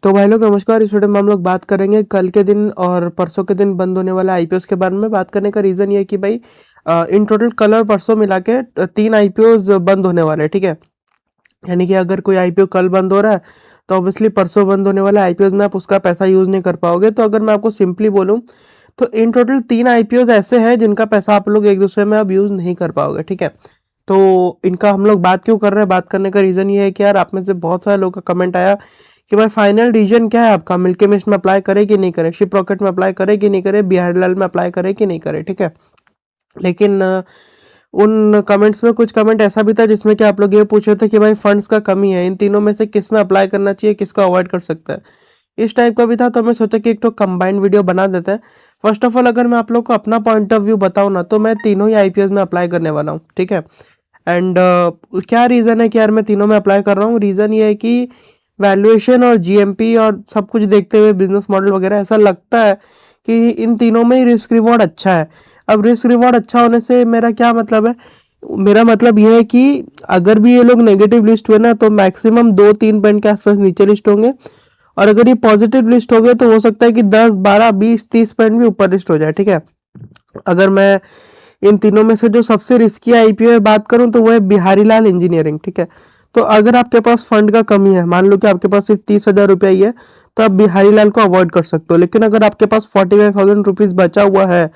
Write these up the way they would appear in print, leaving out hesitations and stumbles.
तो भाई लोग नमस्कार। इस वीडियो में हम लोग बात करेंगे कल के दिन और परसों के दिन बंद होने वाला आईपीओ के बारे में। बात करने का रीज़न ये है कि भाई इन टोटल कल और परसों मिला के 3 आईपीओ बंद होने वाले हैं, ठीक है। यानी कि अगर कोई आईपीओ कल बंद हो रहा है तो ऑब्वियसली परसों बंद होने वाले आईपीओ में आप उसका पैसा यूज़ नहीं कर पाओगे। तो अगर मैं आपको सिंपली बोलूँ तो इन टोटल 3 आईपीओ ऐसे हैं जिनका पैसा आप लोग एक दूसरे में अब यूज़ नहीं कर पाओगे, ठीक है। तो इनका हम लोग बात क्यों कर रहे हैं, बात करने का रीज़न ये है कि यार आप में से बहुत सारे लोगों का कमेंट आया कि भाई फाइनल डिसीजन क्या है आपका, मिल्की मिस्ट में अप्लाई करे कि नहीं करे, शिप रॉकेट में अप्लाई करे कि नहीं करे, बिहारी लाल में अप्लाई करे कि नहीं करे, ठीक है। लेकिन उन कमेंट्स में कुछ कमेंट ऐसा भी था जिसमें कि आप लोग ये पूछ रहे थे कि भाई फंड्स का कमी है, इन तीनों में से किस में अप्लाई करना चाहिए, किसको अवॉइड कर सकता है, इस टाइप का भी था। तो मैं सोचा कि एक तो कंबाइंड वीडियो बना देते हैं। फर्स्ट ऑफ ऑल अगर मैं आप लोग को अपना पॉइंट ऑफ व्यू बताऊँ ना तो मैं तीनों ही आईपीएस में अप्लाई करने वाला हूँ, ठीक है। एंड क्या रीज़न है कि यार मैं तीनों में अप्लाई कर रहा हूँ, रीज़न ये है कि वैल्यूएशन और जीएमपी और सब कुछ देखते हुए बिजनेस मॉडल वगैरह ऐसा लगता है कि इन तीनों में ही रिस्क रिवॉर्ड अच्छा है। अब रिस्क रिवॉर्ड अच्छा होने से मेरा क्या मतलब है, मेरा मतलब ये है कि अगर भी ये लोग नेगेटिव लिस्ट हुए ना तो मैक्सिमम 2-3 पॉइंट के आसपास नीचे लिस्ट होंगे, और अगर ये पॉजिटिव लिस्ट हो गए तो हो सकता है कि 10, 12, 20, 30 पॉइंट भी ऊपर लिस्ट हो जाए, ठीक है। अगर मैं इन तीनों में से जो सबसे रिस्की आईपीओ है बात करूं तो वो है बिहारी लाल इंजीनियरिंग, ठीक है। तो अगर आपके पास फंड का कमी है, मान लो कि आपके पास सिर्फ 30,000 रुपया ही है, तो आप बिहारी लाल को अवॉइड कर सकते हो। लेकिन अगर आपके पास 45,000 रुपीज बचा हुआ है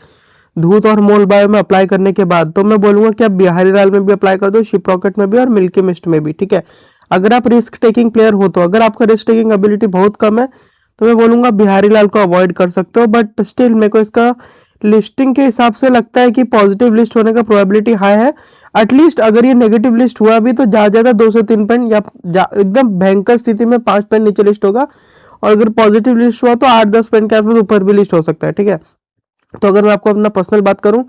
धूत और मोल बायो में अप्लाई करने के बाद, तो मैं बोलूंगा कि आप बिहारी लाल में भी अप्लाई कर दो, शिप रॉकेट में भी और मिल्की मिस्ट में भी, ठीक है। अगर आप रिस्क टेकिंग प्लेयर हो तो, अगर आपका रिस्क टेकिंग एबिलिटी बहुत कम है तो मैं बोलूंगा बिहारी लाल को अवॉइड कर सकते हो। बट स्टिल मेरे को इसका लिस्टिंग के हिसाब से लगता है कि पॉजिटिव लिस्ट होने का प्रोबेबिलिटी हाई है। एटलीस्ट अगर ये नेगेटिव लिस्ट हुआ भी तो ज़्यादा 2 से 3 पॉइंट या एकदम भयंकर स्थिति में 5 पॉइंट नीचे लिस्ट होगा, और अगर पॉजिटिव लिस्ट हुआ तो 8-10 पॉइंट के आसपास ऊपर भी लिस्ट हो सकता है, ठीक है। तो अगर मैं आपको अपना पर्सनल बात करूं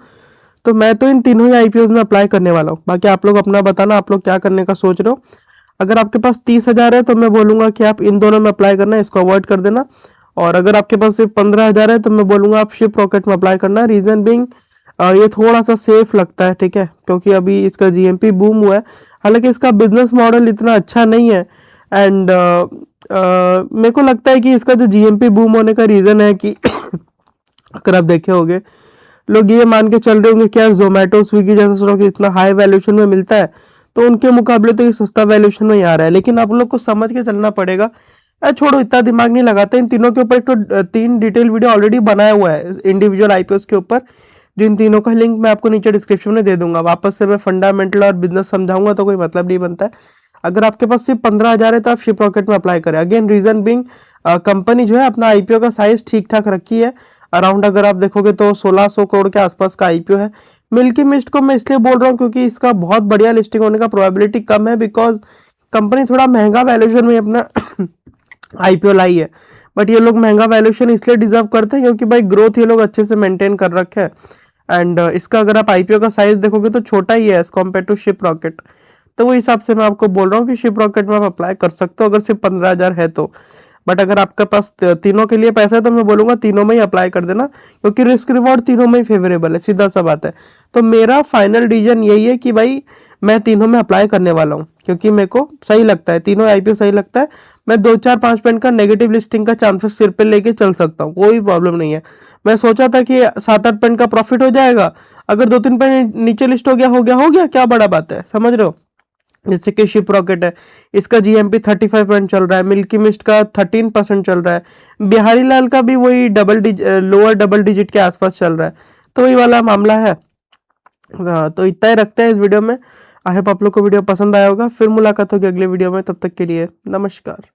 तो मैं तो इन तीनों ही आईपीओ में अप्लाई करने वाला हूँ। बाकी आप लोग अपना बताना आप लोग क्या करने का सोच रहे हो। अगर आपके पास 30,000 है तो मैं बोलूंगा कि आप इन दोनों में अप्लाई करना, इसको अवॉइड कर देना। और अगर आपके पास सिर्फ 15,000 है तो मैं बोलूंगा आप शिप रॉकेट में अप्लाई करना। रीजन बिंग ये थोड़ा सा सेफ लगता है, ठीक है, क्योंकि अभी इसका जीएमपी बूम हुआ है। हालांकि इसका बिजनेस मॉडल इतना अच्छा नहीं है। एंड मेरे को लगता है कि इसका जो जीएमपी बूम होने का रीज़न है कि अगर आप देखे होंगे लोग ये मान के चल रहे होंगे कि यार जोमेटो स्विगी जैसा स्टॉक इतना हाई वैल्यूएशन में मिलता है तो उनके मुकाबले तो ये सस्ता वैल्यूएशन में ही आ रहा है। लेकिन आप लोग को समझ के चलना पड़ेगा। छोड़ो, इतना दिमाग नहीं लगाते। इन तीनों के ऊपर एक तो 3 डिटेल वीडियो ऑलरेडी बनाया हुआ है इंडिविजुअल आईपीओस के ऊपर, जिन तीनों का लिंक मैं आपको नीचे डिस्क्रिप्शन में दे दूंगा। वापस से मैं फंडामेंटल और बिजनेस समझाऊंगा तो कोई मतलब नहीं बनता है। अगर आपके पास सिर्फ 15,000 है तो आप शिप रॉकेट में अप्लाई करें। अगेन रीजन बिंग कंपनी जो है अपना आईपीओ का साइज ठीक ठाक रखी है। अराउंड अगर आप देखोगे तो 1600 करोड़ के आसपास का आईपीओ है। मिल्की मिस्ट को मैं इसलिए बोल रहा हूँ क्योंकि इसका बहुत बढ़िया लिस्टिंग होने का प्रोबेबिलिटी कम है, बिकॉज कंपनी थोड़ा महंगा वैल्यूएशन में अपना आईपीओ लाई है। बट ये लोग महंगा वैल्यूएशन इसलिए डिजर्व करते हैं क्योंकि भाई ग्रोथ ये लोग अच्छे से मेंटेन कर रखे हैं। एंड इसका अगर आप आईपीओ का साइज देखोगे तो छोटा ही है as compare to ship rocket. तो वो हिसाब से मैं आपको बोल रहा हूँ कि शिप रॉकेट में आप अप्लाई कर सकते हो अगर सिर्फ 15,000 है तो। बट अगर आपके पास तीनों के लिए पैसा है तो मैं बोलूंगा तीनों में ही अप्लाई कर देना, क्योंकि रिस्क रिवॉर्ड तीनों में ही फेवरेबल है, सीधा सा बात है। तो मेरा फाइनल डिसीजन यही है कि भाई मैं तीनों में अप्लाई करने वाला हूँ, क्योंकि मेरे को सही लगता है, तीनों आईपीओ सही लगता है। मैं 2-4-5 पॉइंट का नेगेटिव लिस्टिंग का चांसेस सिर पे लेके चल सकता हूँ, कोई प्रॉब्लम नहीं है। मैं सोचा था कि 7-8 पॉइंट का प्रॉफिट हो जाएगा, अगर 2-3 पॉइंट नीचे लिस्ट हो गया क्या बड़ा बात है, समझ रहे हो। जैसे कि शिप रॉकेट है, इसका जीएमपी 35% चल रहा है, मिल्की मिस्ट का 13% चल रहा है, बिहारी लाल का भी वही लोअर डबल डिजिट के आसपास चल रहा है। तो वही वाला मामला है। तो इतना ही रखते हैं इस वीडियो में। आई होप आप लोग को वीडियो पसंद आया होगा। फिर मुलाकात होगी अगले वीडियो में, तब तक के लिए नमस्कार।